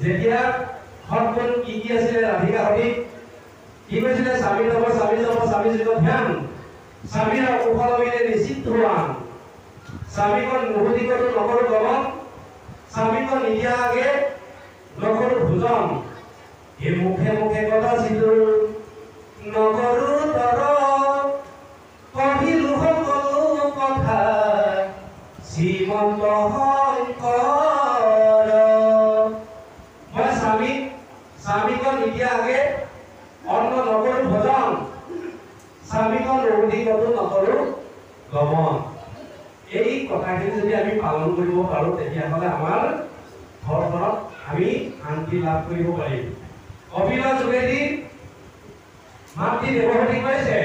যেতিয়া সৎগুণ কি আছিলে ৰাধিকা সতি কি কৈছিলে স্বামী যাব স্বামী যুগ ধ্যান স্বামীৰ কুশলবিনে নিশ্চিত হোৱান স্বামীকণ নুসুধিকতো নকৰো গমন স্বামীকণ নিদিয়া আগে নকৰো ভোজন এই মুখে মুখে কথা চিদুৰ নকৰো তৰ কহিলো সকলো কথা শ্ৰীমন্ত শংকৰ মই স্বামীকণ নিদিয়া আগে অন্ন নকৰো ভোজন স্বামীকণ নুসুধিকতো নকৰো গমন এই কথাখিনি যদি আমি পালন কৰিব পাৰো তেতিয়াহ'লে আমাৰ ঘৰখনত আমি শান্তি লাভ কৰিব পাৰিম কপিলৰ যোগেদি মাতৃ দেৱহতী কৈছে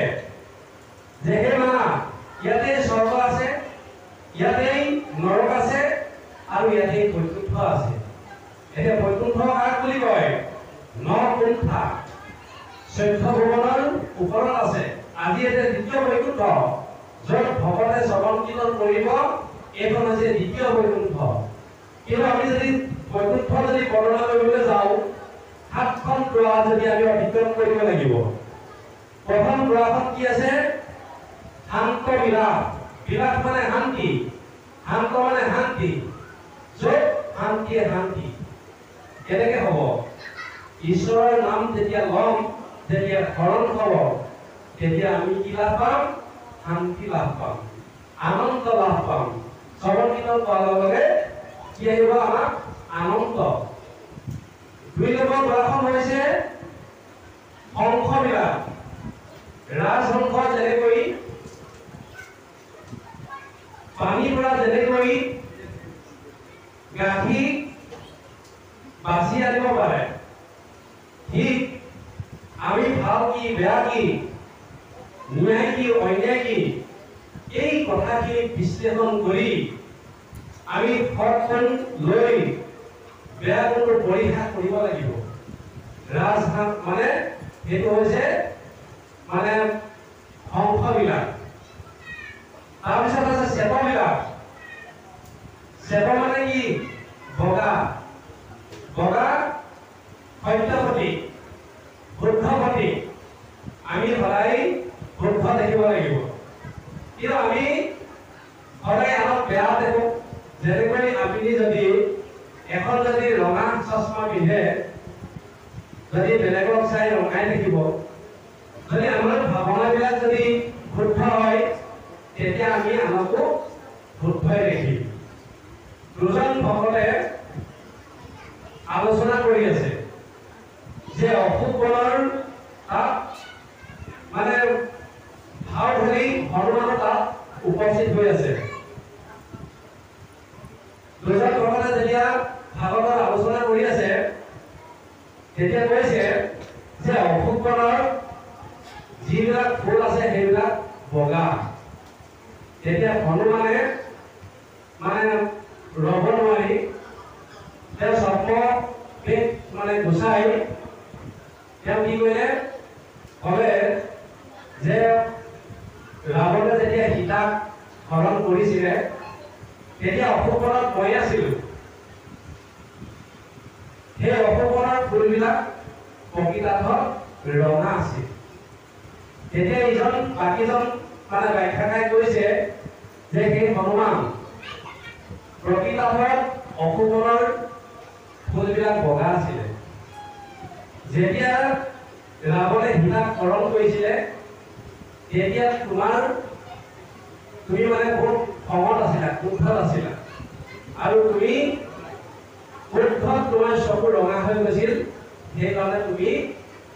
যে হে মা ইয়াতে স্বৰ্গ আছে ইয়াতেই নৰক আছে আৰু ইয়াতেই বৈকুণ্ঠ আছে এতিয়া বৈকুণ্ঠ কাক বুলি কয় নকুণ্ঠা 14 ভুৱনৰ ওপৰত আছে আজি এটা দ্বিতীয় বৈকুণ্ঠ য'ত ভকতে শ্ৰৱণ কীৰ্তন কৰিব এইখন হৈছে দ্বিতীয় বৈকুণ্ঠ কিন্তু আমি যদি বৈকুণ্ঠ যদি বৰ্ণনা কৰিবলৈ যাওঁ 7খন দুৱাৰ যদি আমি অতিক্ৰম কৰিব লাগিব প্ৰথম দুৱাৰখন কি আছে শান্ত বিলাস বিলাস মানে শান্তি শান্ত মানে শান্তি য'ত শান্তিয়ে শান্তি কেনেকৈ হ'ব ঈশ্বৰৰ নাম যেতিয়া ল'ম যেতিয়া শৰণ হ'ব তেতিয়া আমি কি লাভ পাম শান্তি লাভ পাম আনন্দ লাভ পাম শ্ৰৱণ কীৰ্তন কৰাৰ লগে কি আহিব আমাক আনন্দ 2 নম্বৰ দুৱাৰখন হৈছে শংখ বিলাস ৰাজহংস যেনেকৈ পানীৰ পৰা যেনেকৈ গাখীৰ বাছি আনিব পাৰে ঠিক আমি ভাল কি বেয়া কি ন্যায় কি অন্যায় কি এই কথাখিনি বিশ্লেষণ কৰি আমি সৎগুণ লৈ বেয়া গুণটো পৰীক্ষা কৰিব লাগিব ৰাজহাঁস মানে সেইটো হৈছে মানে শংখ বিলাস তাৰপিছত আছে শ্বেত বিলাস শ্বেত মানে কি বগা বগা সত্যপতি শুদ্ধপতি আমি সদায় শুদ্ধ দেখিব লাগিব কিন্তু আমি সদায় আমাক বেয়া দেখো যেনেকৈ আপুনি যদি এখন যদি ৰঙা চশমা পিন্ধে যদি বেলেগক চাই ৰঙাই দেখিব যদি আমাৰ ভাৱনাবিলাক যদি শুদ্ধ হয় তেতিয়া আমি আনকো শুদ্ধই দেখিম দুজন ভকতে আলোচনা কৰি আছে যে অশোক বনৰ তাত মানে ভাও ধৰি হনুমান তাত উপস্থিত হৈ আছে দুজন ভকতে যেতিয়া ভাগৱতৰ আলোচনা কৰি আছে তেতিয়া কৈছে যে অশোক বনৰ যিবিলাক ফুল আছে সেইবিলাক বগা তেতিয়া হনুমানে মানে ৰ'ব নোৱাৰি তেওঁ স্বপ্ন মানে গুচাই তেওঁ কি কৰিলে ক'লে যে ৰাৱণে যেতিয়া সীতাক হৰণ কৰিছিলে তেতিয়া অশোক বনত মই আছিলো সেই অশোক বনৰ ফুলবিলাক প্ৰকৃতাৰ্থত ৰঙা আছিল তেতিয়া ইজন বাকীজন মানে ব্যাখ্যাকাৰে কৈছে যে সেই হনুমান প্ৰকৃতাৰ্থত অশোক বনৰ ফুলবিলাক বগা আছিলে যেতিয়া ৰাৱণে সীতাক হৰণ কৰিছিলে তেতিয়া তুমি মানে বহুত খঙত আছিলা ক্ৰোধত আছিলা আৰু তুমি ক্ৰোধত তোমাৰ চকু ৰঙা হৈ গৈছিল সেইকাৰণে তুমি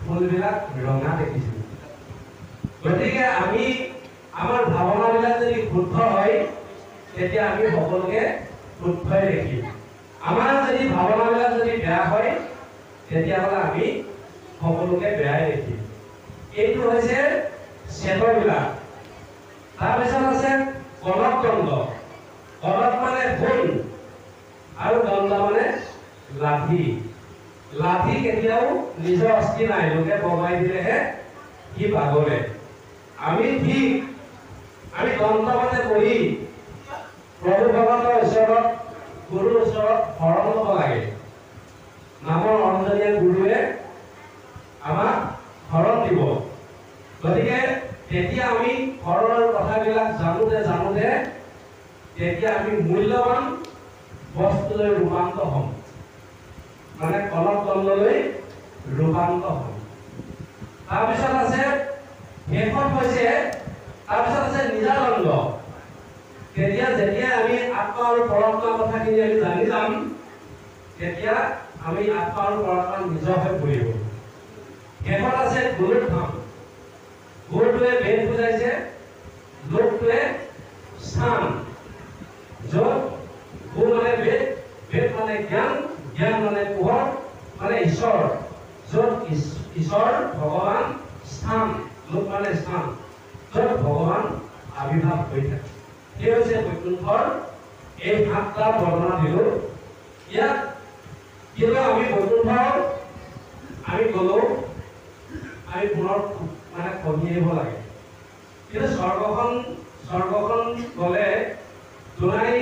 ফুলবিলাক ৰঙা দেখিছিলা গতিকে আমি আমাৰ ভাৱনাবিলাক যদি শুদ্ধ হয় তেতিয়া আমি সকলোকে শুদ্ধই দেখিম আমাৰ যদি ভাৱনাবিলাক যদি বেয়া হয় তেতিয়াহ'লে আমি সকলোকে বেয়াই দেখিম এইটো হৈছে শ্বেত বিলাস তাৰপিছত আছে কনক দণ্ড কনক মানে ফুল আৰু দণ্ড মানে লাঠি লাঠি কেতিয়াও নিজৰ অস্থি নাই লোকে বগাই দিলেহে সি বাগৰে আমি ঠিক আমি দণ্ডমতে বহি প্ৰভু ভগৱন্তৰ ওচৰত গুৰুৰ ওচৰত শৰণ ল'ব লাগে নামৰ অঞ্জনীয়া গুৰুৱে আমাক শৰণ দিব। গতিকে তেতিয়া আমি ঘৰৰ কথাবিলাক জানোতে তেতিয়া আমি মূল্যৱান বস্তুলৈ ৰূপান্তৰ হ'ম, মানে কলম কললৈ ৰূপান্তৰ হ'ম। তাৰপিছত আছে শেষত হৈছে তাৰপিছত আছে নিজানন্দ। যেতিয়া আমি আত্মা আৰু পৰমাত্মাৰ কথাখিনি আমি জানি যাম, তেতিয়া আমি আত্মা আৰু পৰমাত্মা নিজৰ হৈ পৰিব। শেষত আছে গুৰুধাম। গুৰুটোৱে বেদ বুজাইছে, লোকটোৱে স্থান। য'ত গুৰু মানে বেদ, বেদ মানে জ্ঞান, জ্ঞান মানে পোহৰ মানে ঈশ্বৰ। য'ত ঈশ্বৰ ভগৱান স্থান, লোক মানে স্থান, য'ত ভগৱান আবিৰ্ভাৱ হৈ থাকে। এই হৈছে বৈকুণ্ঠৰ এই 7টা বৰ্ণনা দিলো। ইয়াত কিন্তু আমি বৈকুণ্ঠ আমি গ'লো, আমি পুনৰ মানে কঢ়ি আহিব লাগে। কিন্তু স্বৰ্গখন গ'লে দুনাই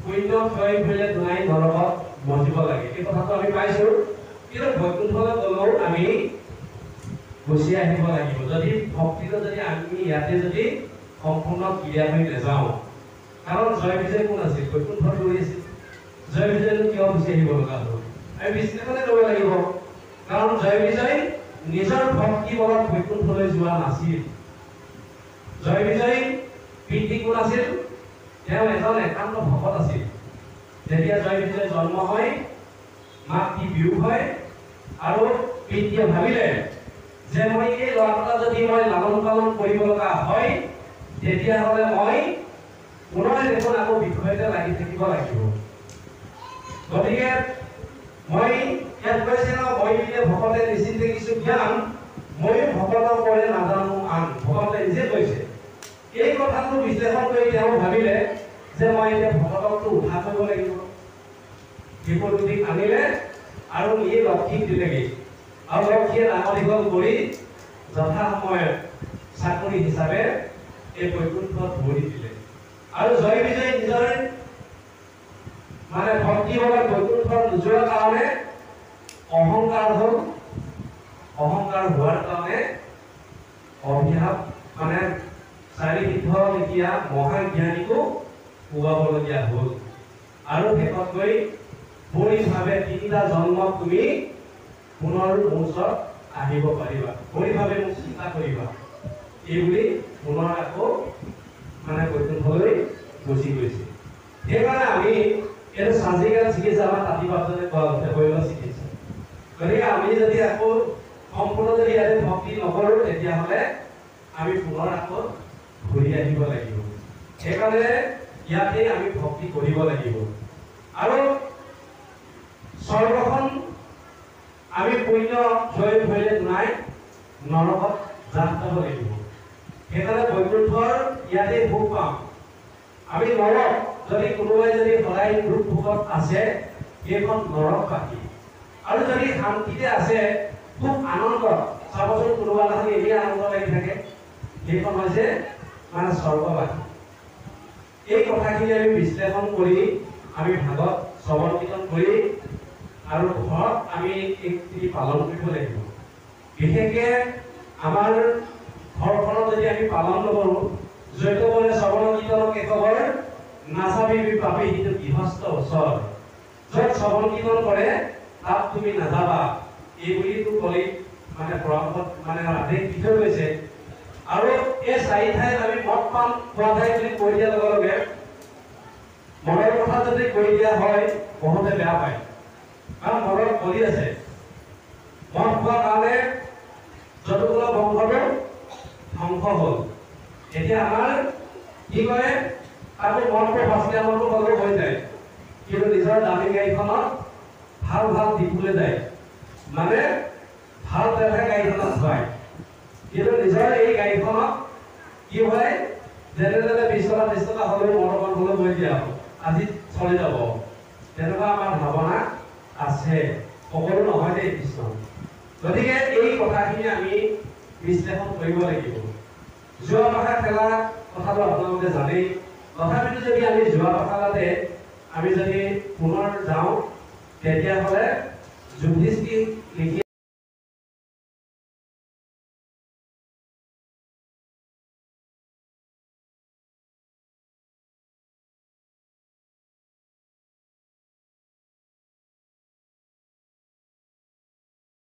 পুণ্য ক্ষয় কৰিলে দুনাই নৰকত মজিব লাগে, এই কথাটো আমি পাইছো। কিন্তু বৈকুণ্ঠলৈ গ'লেও আমি গুচি আহিব লাগিব, যদি ভক্তিটো যদি আমি ইয়াতে যদি সম্পূৰ্ণ ক্লিয়াৰ হৈ নাযাওঁ। কাৰণ জয় বিজয় কোন আছিল? বৈকুণ্ঠত দৌৰি আছিল। জয় বিজয়নো কিয় গুচি আহিব লগা হ'ল? আমি বিশ্লেষণে কৰিব লাগিব। কাৰণ জয় বিজয় নিজৰ ভক্তি বলত বৈকুণ্ঠলৈ যোৱা নাছিল। জয় বিজয় পিতৃ কোন আছিল? তেওঁ এজন একান্ত ভকত আছিল। যেতিয়া জয় বিজয় জন্ম হয়, মাতৃ বিয়োগ হয় আৰু পিতৃয়ে ভাবিলে যে মই এই ল'ৰাটা যদি মই লালন পালন কৰিব লগা হয়, তেতিয়াহ'লে মই পুনৰ দেখোন আকৌ বিষয়তে লাগি থাকিব লাগিব। গতিকে মই ইয়াত কৈছে ন, মই দিলে ভকতে নিশ্চিন্তে কিছু জ্ঞান, ময়ো ভকতক কৰে নাজানো আন। ভকতে নিজে কৈছে। এই কথাটো বিশ্লেষণ কৰি তেওঁ ভাবিলে যে মই এতিয়া ভকতকটো উঠা কৰিব লাগিব। শিৱদূতিক আনিলে আৰু ই লক্ষীক দিলেগৈ, আৰু লক্ষীয়ে ডাঙৰ দীঘল কৰি যথা সময়ত চাকৰি হিচাপে এই বৈকুণ্ঠত ভৰি দিলে। আৰু জয় বিজয় নিজৰ মানে ভক্তি বলত বৈকুণ্ঠত নোযোৱাৰ কাৰণে অহংকাৰ হ'ল। অহংকাৰ হোৱাৰ কাৰণে অভিশাপ মানে 4 সিদ্ধ লেখীয়া মহাজ্ঞানীকো পোৱাবলগীয়া হ'ল। আৰু শেষত গৈ পৰিভাৱে 3টা জন্মত তুমি পুনৰ মোৰ ওচৰত আহিব পাৰিবা, পৰিভাৱে মোক চিন্তা কৰিবা, এইবুলি পুনৰ আকৌ মানে বৈকুণ্ঠলৈ গুচি গৈছে। সেইকাৰণে আমি এইটো চাৰ্জিকেল চিকিৎসা আমাৰ তাঁতিবাদজনে কোৱা হৈছে শৈল চিকিৎসা। গতিকে আমি যদি আকৌ সম্পূৰ্ণ যদি ইয়াতে ভক্তি নকৰোঁ, তেতিয়াহ'লে আমি পুনৰ আকৌ ঘূৰি আহিব লাগিব। সেইকাৰণে ইয়াতে আমি ভক্তি কৰিব লাগিব। আৰু স্বৰ্গখন আমি পুণ্য ক্ষয় কৰিলে নাই নৰকত জাপ যাব লাগিব। সেইকাৰণে বৈকুণ্ঠৰ ইয়াতে ভোগ পাম। আমি নৰক যদি কোনোবাই যদি সদায় দুখ ভোগত আছে, সেইখন নৰকবাসী। আৰু যদি শান্তিতে আছে, খুব আনন্দ, চাবচোন কোনোবা এখন এনেই আনন্দ লাগি থাকে, সেইখন হৈছে মানে স্বৰ্গবাসী। এই কথাখিনি আমি বিশ্লেষণ কৰি আমি ভাগত শ্ৰৱণ কীৰ্তন কৰি আৰু ঘৰত আমি এইখিনি পালন কৰিব লাগিব। বিশেষকৈ আমাৰ ঘৰখনত যদি আমি পালন নকৰোঁ, য'ত বোলে শ্ৰৱণ কীৰ্তনক একেবাৰ নাচাবিবি পাপি কিন্তু গৃহস্থ ওচৰ, য'ত শ্ৰৱণ কীৰ্তন কৰে তাত তুমি নাযাবা, এই বুলিতো কলি মানে পৰামৰ্শত মানে আদেশ দি থৈ গৈছে। আৰু এই 4 ঠাইত আমি মদ পান খোৱা ঠাই বুলি কৈ দিয়াৰ লগে লগে মদৰ কথা যদি কৈ দিয়া হয়, বহুতে বেয়া পায়। কাৰণ মদৰ কলি আছে। মদ খোৱাৰ কাৰণে যদুকুল বংশটো ধ্বংস হ'ল। এতিয়া আমাৰ কি কৰে, তাকো মদটো সস্তীয়া মদটো হ'লেও হৈ যায়, কিন্তু নিজৰ দামী গাড়ীখনত ভাল ভাল ডিপুলৈ যায়, মানে ভাল তেলহে গাড়ীখনত ভৰাই। কিন্তু নিজৰ এই গাড়ীখনত কি হয়, যেনে তেনে 20 টকা 30 টকা হ'লেও মদৰ হ'লেও হৈ দিয়া হ'ব, আজি চলি যাব। তেনেকুৱা আমাৰ ভাৱনা আছে, সকলো নহয় দেই কৃষ্ণ। গতিকে এই কথাখিনি আমি বিশ্লেষণ কৰিব লাগিব। যোৱা পাখা খেলা কথাটো আপোনালোকে জানেই। তথাপিতো যদি আমি যোৱা পাখাতে আমি যদি পুনৰ যাওঁ, তেতিয়াহ'লে যুধিষ্ঠিৰ লিখি